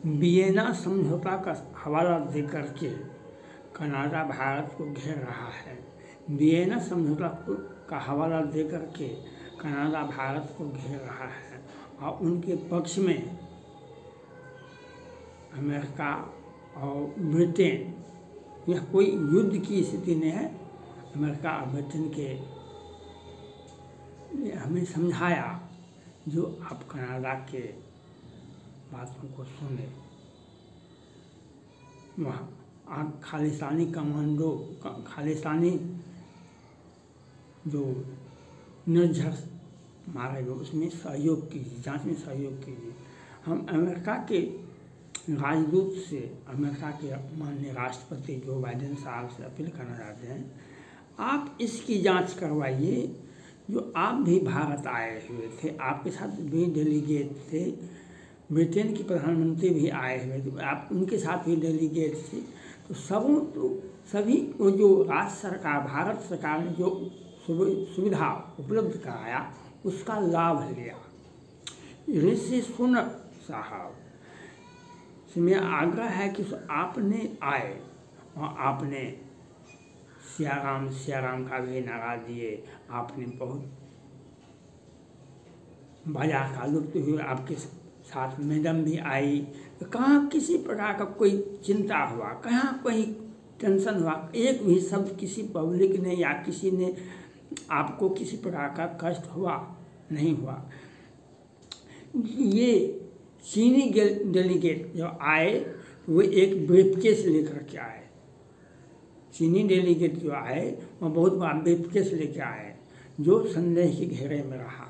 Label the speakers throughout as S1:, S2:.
S1: Vienna समझौता का हवाला देकर के कनाडा भारत को घेर रहा है। वियना समझौता का हवाला देकर के कनाडा भारत को घेर रहा है और उनके पक्ष में अमेरिका और ब्रिटेन, यह कोई युद्ध की स्थिति नहीं है। अमेरिका और ब्रिटेन के हमें समझाया जो आप कनाडा के बातों को सुने। वह खालिस्तानी कमांडो, खालिस्तानी जो निर्झर मारे गए उसमें सहयोग कीजिए, जांच में सहयोग कीजिए। हम अमेरिका के राजदूत से, अमेरिका के माननीय राष्ट्रपति जो बाइडेन साहब से अपील करना चाहते हैं, आप इसकी जांच करवाइए। जो आप भी भारत आए हुए थे, आपके साथ भी डेलीगेट थे, ब्रिटेन की प्रधानमंत्री भी आए हुए थे, आप उनके साथ भी डेलीगेट थे, तो सभी जो राज्य सरकार, भारत सरकार ने जो सुविधा उपलब्ध कराया उसका लाभ लिया। ऋषि सुनक साहब से मेरा आग्रह है कि आपने आए और आपने सियाराम का भी नारा दिए, आपने बहुत बाजार का लुत्फ हुआ, आपके साथ मैडम भी आई, तो कहाँ किसी प्रकार का कोई चिंता हुआ, कहाँ कोई टेंशन हुआ, एक भी शब्द किसी पब्लिक ने या किसी ने आपको किसी प्रकार का कष्ट हुआ नहीं हुआ। ये चीनी डेलीगेट जो आए वो एक ब्रीफकेस लेकर के आए। चीनी डेलीगेट जो आए वह बहुत बड़ा ब्रीफकेस लेकर आए जो संदेह के घेरे में रहा।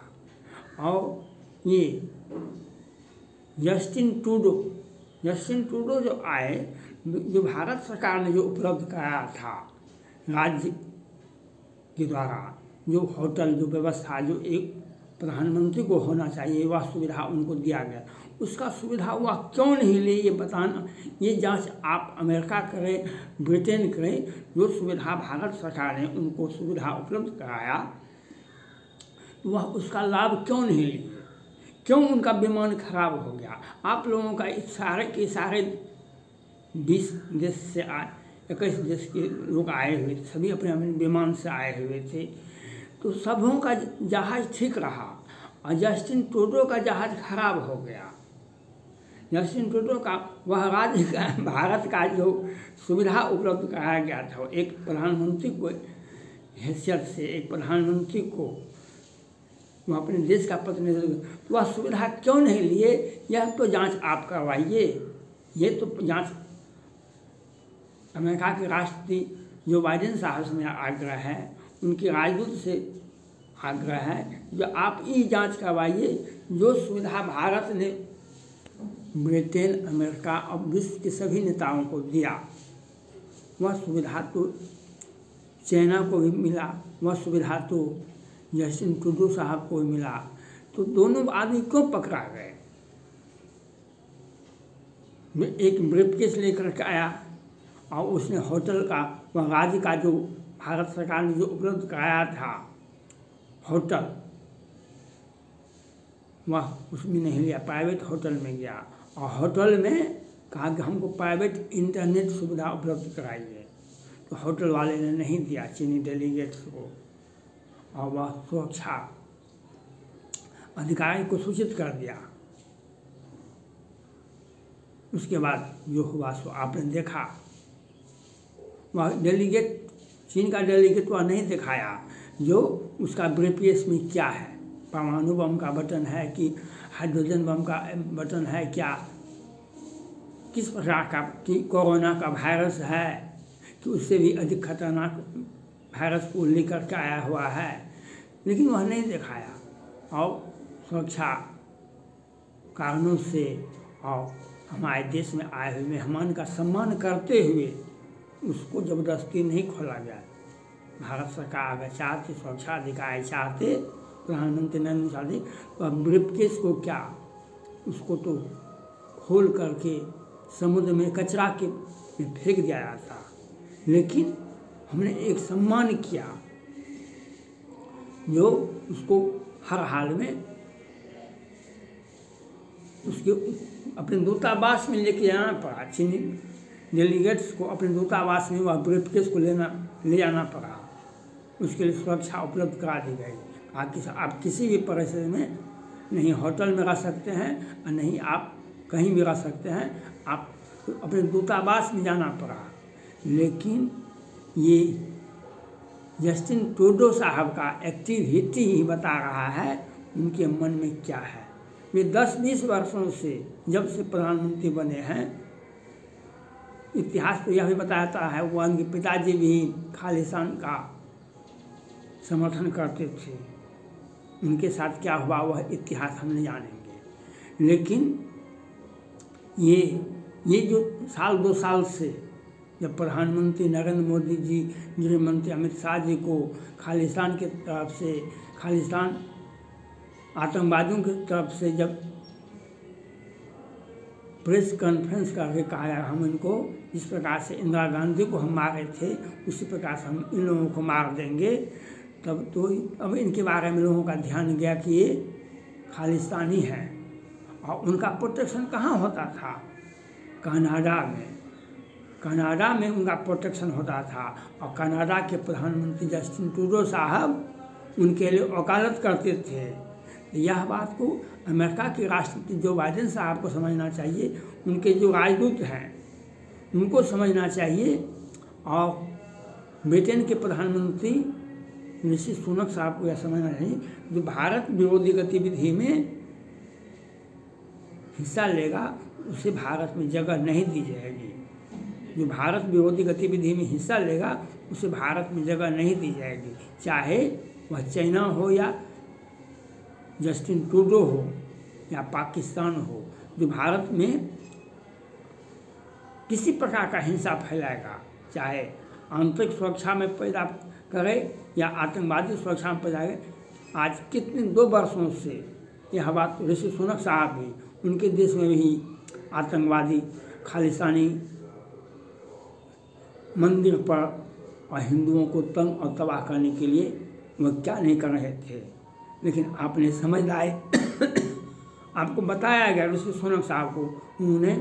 S1: और ये जस्टिन ट्रूडो जो आए, जो भारत सरकार ने जो उपलब्ध कराया था राज्य के द्वारा, जो होटल, जो व्यवस्था, जो एक प्रधानमंत्री को होना चाहिए वह सुविधा उनको दिया गया, उसका सुविधा वह क्यों नहीं ले, ये बताना, ये जांच आप अमेरिका करें, ब्रिटेन करें। जो सुविधा भारत सरकार ने उनको सुविधा उपलब्ध कराया वह उसका लाभ क्यों नहीं लिए, क्यों उनका विमान खराब हो गया। आप लोगों का सारे 20 देश से 21 देश के लोग आए हुए थे, सभी अपने अपने विमान से आए हुए थे, तो सबों का जहाज़ ठीक रहा और जस्टिन ट्रूडो का जहाज़ खराब हो गया। जस्टिन ट्रूडो का वह राज्य का, भारत का जो सुविधा उपलब्ध कराया गया था, वो एक प्रधानमंत्री को हैसियत से, एक प्रधानमंत्री को वह अपने देश का प्रतिनिधित्व, तो वह सुविधा क्यों नहीं लिए, यह तो जांच आप करवाइए। ये तो जांच अमेरिका के राष्ट्रपति जो बाइडेन साहब से मेरा आग्रह है, उनके राजदूत से आग्रह है, जो आप ये जांच करवाइए जो सुविधा भारत ने ब्रिटेन, अमेरिका और विश्व के सभी नेताओं को दिया, वह सुविधा तो चाइना को भी मिला, वह सुविधा तो जस्टिन ट्रूडो साहब को भी मिला, तो दोनों आदमी क्यों पकड़ा गए। एक ब्रीफकेस लेकर के आया और उसने होटल का, वह राज्य का जो भारत सरकार ने जो उपलब्ध कराया था होटल, वह उसमें नहीं लिया, प्राइवेट होटल में गया और होटल में कहा कि हमको प्राइवेट इंटरनेट सुविधा उपलब्ध कराइए, तो होटल वाले ने नहीं दिया चीनी डेलीगेट्स को, और वह सुरक्षा अधिकारी को सूचित कर दिया। उसके बाद जो हुआ सो आपने देखा, वह डेलीगेट, चीन का डेलीगेट वह नहीं दिखाया जो उसका ब्रीफकेस में क्या है, परमाणु बम का बटन है कि हाइड्रोजन बम का बटन है, क्या किस प्रकार का, कि कोरोना का वायरस है कि उससे भी अधिक खतरनाक वायरस को लेकर के आया हुआ है, लेकिन वह नहीं दिखाया। और सुरक्षा कारणों से और हमारे देश में आए हुए मेहमान का सम्मान करते हुए उसको ज़बरदस्ती नहीं खोला गया। भारत सरकार अगर चाहते, सुरक्षा अधिकारी चाहते, प्रधानमंत्री नरेंद्र चाहते, तो ब्रीफकेस को क्या, उसको तो खोल करके समुद्र में कचरा के में फेंक दिया जाता, लेकिन हमने एक सम्मान किया जो उसको हर हाल में उसके अपने दूतावास में लेके जाना पड़ा। चीनी डेलीगेट्स को अपने दूतावास में वह ब्रीफकेस को ले जाना पड़ा। उसके लिए सुरक्षा उपलब्ध करा दी गई। आप किसी भी परिस्थिति में नहीं होटल में रह सकते हैं और नहीं आप कहीं भी रह सकते हैं, आप अपने दूतावास में जाना पड़ा। लेकिन ये जस्टिन ट्रूडो साहब का एक्टिविटी ही बता रहा है उनके मन में क्या है। वे 10-20 वर्षों से जब से प्रधानमंत्री बने हैं, इतिहास तो यह भी बताता है वो उनके पिताजी भी खालिस्तान का समर्थन करते थे। उनके साथ क्या हुआ वह इतिहास हम नहीं जानेंगे। लेकिन ये जो साल 2 साल से जब प्रधानमंत्री नरेंद्र मोदी जी, गृह मंत्री अमित शाह जी को खालिस्तान के तरफ से, खालिस्तान आतंकवादियों की तरफ से जब प्रेस कॉन्फ्रेंस करके कहा हम इनको जिस प्रकार से इंदिरा गांधी को हम मारे थे उसी प्रकार से हम इन लोगों को मार देंगे, तब तो अब इनके बारे में लोगों का ध्यान गया कि ये खालिस्तानी है। और उनका प्रोटेक्शन कहाँ होता था? कनाडा में उनका प्रोटेक्शन होता था। और कनाडा के प्रधानमंत्री जस्टिन ट्रूडो साहब उनके लिए वकालत करते थे। यह बात को अमेरिका के राष्ट्रपति जो बाइडेन साहब को समझना चाहिए, उनके जो राजदूत हैं उनको समझना चाहिए, और ब्रिटेन के प्रधानमंत्री ऋषि सुनक साहब को यह समझना चाहिए जो भारत विरोधी गतिविधि में हिस्सा लेगा उसे भारत में जगह नहीं दी जाएगी। जो भारत विरोधी गतिविधि में हिस्सा लेगा उसे भारत में जगह नहीं दी जाएगी, चाहे वह चाइना हो या जस्टिन ट्रूडो हो या पाकिस्तान हो। जो भारत में किसी प्रकार का हिंसा फैलाएगा, चाहे आंतरिक सुरक्षा में पैदा करे या आतंकवादी सुरक्षा में पैदा करे। आज कितने 2 वर्षों से यह बात ऋषि सुनक साहब भी, उनके देश में भी आतंकवादी खालिस्तानी मंदिर पर और हिंदुओं को तंग और तबाह करने के लिए वह क्या नहीं कर रहे थे। लेकिन आपने समझ लाए आपको बताया गया ऋषि सुनक साहब को, उन्होंने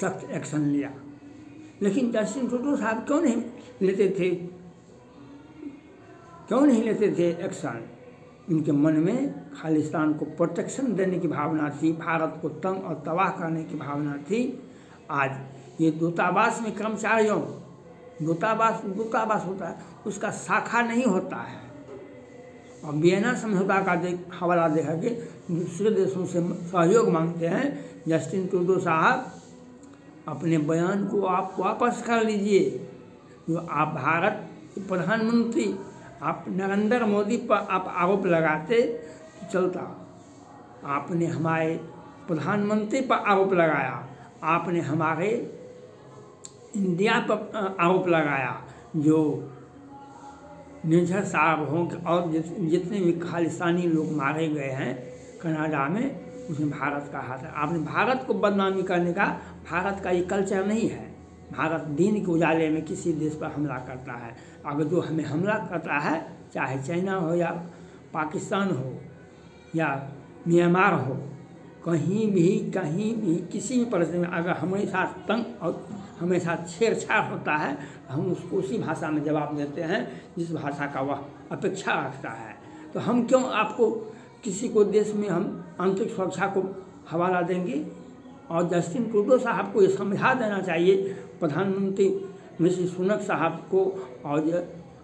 S1: सख्त एक्शन लिया। लेकिन जस्टिन ट्रूडो साहब क्यों नहीं लेते थे एक्शन? उनके मन में खालिस्तान को प्रोटेक्शन देने की भावना थी, भारत को तंग और तबाह करने की भावना थी। आज ये दूतावास में कर्मचारियों, दूतावास होता है, उसका शाखा नहीं होता है। और वियना समझौता का हवाला देखा कि दूसरे देशों से सहयोग मांगते हैं। जस्टिन ट्रूडो साहब अपने बयान को आप वापस कर लीजिए। जो आप भारत के प्रधानमंत्री, आप नरेंद्र मोदी पर आप आरोप लगाते तो चलता। आपने हमारे प्रधानमंत्री पर आरोप लगाया, आपने हमारे इंडिया पर आरोप लगाया। जो निर्झर साहब हों और जितने भी खालिस्तानी लोग मारे गए हैं कनाडा में, उसमें भारत का हाथ है। आपने भारत को बदनामी करने का, भारत का ये कल्चर नहीं है। भारत दिन के उजाले में किसी देश पर हमला करता है। अगर जो हमें हमला करता है, चाहे चाइना हो या पाकिस्तान हो या म्यांमार हो, कहीं भी किसी भी परिस्थिति में अगर हमारे साथ तंग और हमारे साथ छेड़छाड़ होता है, हम उसको उसी भाषा में जवाब देते हैं जिस भाषा का वह अपेक्षा रखता है। तो हम क्यों आपको किसी को देश में हम आंतरिक सुरक्षा को हवाला देंगे? और जस्टिन ट्रूडो साहब को ये समझा देना चाहिए, प्रधानमंत्री ऋषि सुनक साहब को और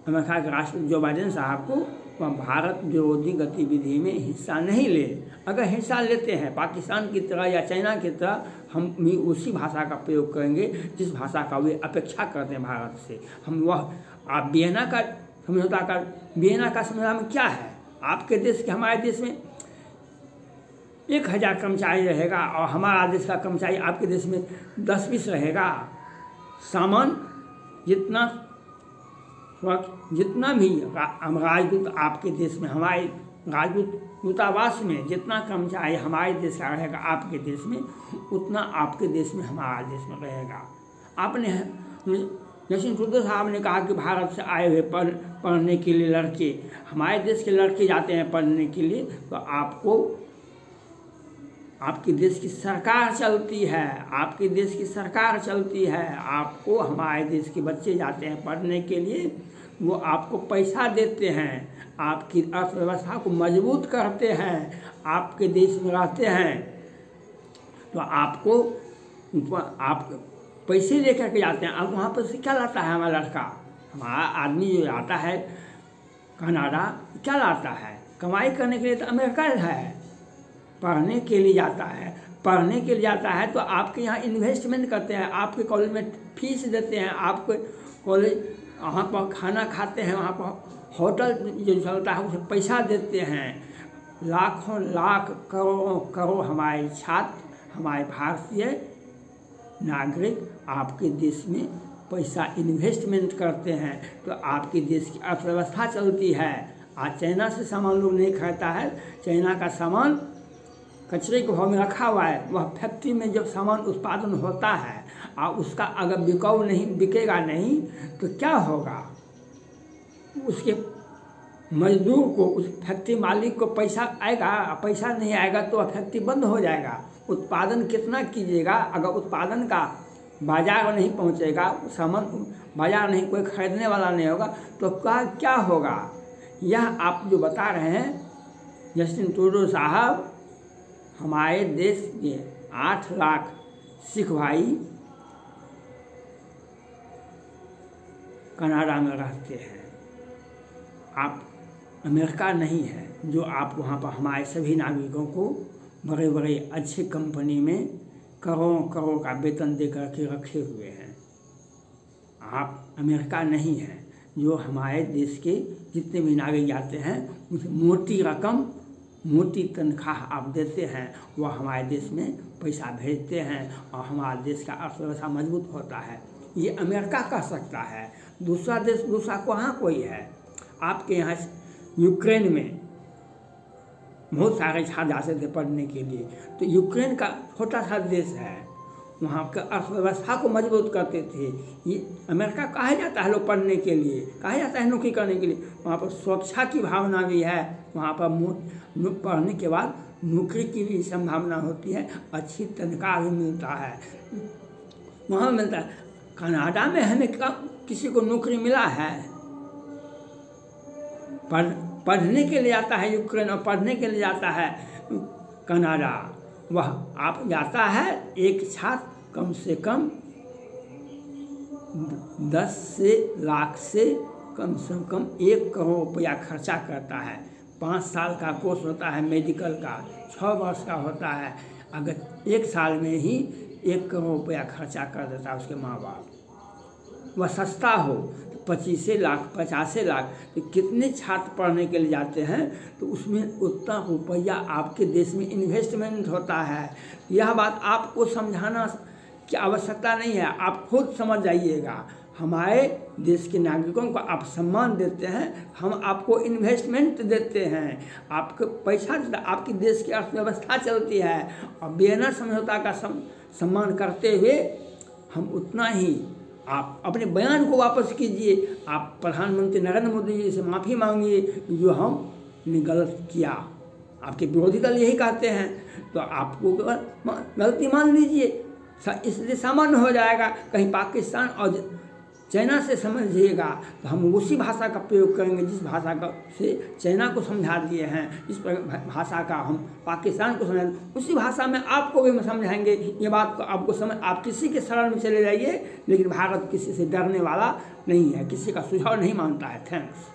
S1: अमेरिका के राष्ट्रपति जो बाइडेन साहब को, वह भारत विरोधी गतिविधि में हिस्सा नहीं ले। अगर हिस्सा लेते हैं पाकिस्तान की तरह या चाइना की तरह, हम भी उसी भाषा का प्रयोग करेंगे जिस भाषा का वे अपेक्षा करते हैं भारत से। हम वह आप वियना का समझौता में क्या है? आपके देश के हमारे देश में 1000 कर्मचारी रहेगा और हमारा देश का कर्मचारी आपके देश में 10-20 रहेगा। सामान जितना भी राजदूत आपके देश में, हमारे राजदूत दूतावास में जितना कर्मचारी हमारे देश का रहेगा आपके देश में, उतना आपके देश में हमारा देश में रहेगा। आपने जस्टिन ट्रूडो साहब ने कहा कि भारत से आए हुए पढ़ने के लिए लड़के, हमारे देश के लड़के जाते हैं पढ़ने के लिए, तो आपके देश की सरकार चलती है, आपके देश की सरकार चलती है। आपको हमारे देश के बच्चे जाते हैं पढ़ने के लिए, वो आपको पैसा देते हैं, आपकी अर्थव्यवस्था को मजबूत करते हैं, आपके देश में रहते हैं, तो आपको आप पैसे लेकर के जाते हैं। अब वहाँ पर से क्या लाता है हमारा लड़का, हमारा आदमी जो आता है कनाडा, क्या लाता है? कमाई करने के लिए तो अमेरिका है, पढ़ने के लिए जाता है। पढ़ने के लिए जाता है तो आपके यहाँ इन्वेस्टमेंट करते हैं, आपके कॉलेज में फीस देते हैं, आपके कॉलेज वहाँ पर खाना खाते हैं, वहाँ पर होटल जो चलता है उसे पैसा देते हैं। लाखों लाख करोड़ों करोड़ हमारे छात्र, हमारे भारतीय नागरिक आपके देश में पैसा इन्वेस्टमेंट करते हैं, तो आपके देश की अर्थव्यवस्था चलती है। आज चाइना से सामान लोग नहीं खरीदता है, चाइना का सामान कचरे के भाव में रखा हुआ है। वह फैक्ट्री में जब सामान उत्पादन होता है और उसका अगर बिकेगा नहीं तो क्या होगा? उसके मजदूर को, उस फैक्ट्री मालिक को पैसा आएगा, पैसा नहीं आएगा तो वह फैक्ट्री बंद हो जाएगा। उत्पादन कितना कीजिएगा, अगर उत्पादन का बाजार नहीं पहुंचेगा, सामान बाजार नहीं, कोई खरीदने वाला नहीं होगा तो क्या होगा? यह आप जो बता रहे हैं जस्टिन ट्रूडो साहब, हमारे देश के 8 लाख सिख भाई कनाडा में रहते हैं। आप अमेरिका नहीं है जो आप वहाँ पर हमारे सभी नागरिकों को बड़े बड़े अच्छे कंपनी में करोड़ों करोड़ का वेतन दे करके रखे हुए हैं। आप अमेरिका नहीं है जो हमारे देश के जितने भी नागरिक जाते हैं उसे मोटी रकम, मोटी तनख्वाह आप देते हैं, वह हमारे देश में पैसा भेजते हैं और हमारे देश का अर्थव्यवस्था मजबूत होता है। ये अमेरिका कर सकता है, दूसरा देश, दूसरा कहाँ कोई है? आपके यहाँ यूक्रेन में बहुत सारे छात्र जाते थे पढ़ने के लिए, तो यूक्रेन का छोटा सा देश है, वहाँ के अर्थव्यवस्था को मजबूत करते थे। ये अमेरिका कहा जाता है लोग पढ़ने के लिए, कहा जाता है नौकरी करने के लिए। वहाँ पर सुरक्षा की भावना भी है, वहाँ पर पढ़ने के बाद नौकरी की भी संभावना होती है, अच्छी तनख्वाह भी मिलता है, वहाँ मिलता है। कनाडा में हमें किसी को नौकरी मिला है? पढ़ने के लिए जाता है यूक्रेन और पढ़ने के लिए जाता है कनाडा। वह आप जाता है एक छात्र कम से कम 10 लाख से कम 1 करोड़ रुपया खर्चा करता है। 5 साल का कोर्स होता है मेडिकल का, 6 वर्ष का होता है। अगर 1 साल में ही 1 करोड़ रुपया खर्चा कर देता है उसके माँ बाप। वह सस्ता हो 25 लाख 50 लाख, तो कितने छात्र पढ़ने के लिए जाते हैं तो उसमें उतना रुपया आपके देश में इन्वेस्टमेंट होता है। यह बात आपको समझाना की आवश्यकता नहीं है, आप खुद समझ जाइएगा। हमारे देश के नागरिकों को आप सम्मान देते हैं, हम आपको इन्वेस्टमेंट देते हैं, आपको पैसा, आपकी देश की अर्थव्यवस्था चलती है। और वियना समझौता का सम्मान करते हुए हम उतना ही, आप अपने बयान को वापस कीजिए, आप प्रधानमंत्री नरेंद्र मोदी जी से माफ़ी मांगिए जो हमने गलत किया। आपके विरोधी दल यही कहते हैं, तो आपको गलती मान लीजिए, इसलिए सामान्य हो जाएगा। कहीं पाकिस्तान और चाइना से समझिएगा तो हम उसी भाषा का प्रयोग करेंगे जिस भाषा का से चाइना को समझा दिए हैं, इस भाषा का हम पाकिस्तान को समझाएंगे, उसी भाषा में आपको भी समझाएंगे। ये बात को आपको समझ, आप किसी के शरण में चले जाइए, लेकिन भारत किसी से डरने वाला नहीं है, किसी का सुझाव नहीं मानता है। थैंक्स।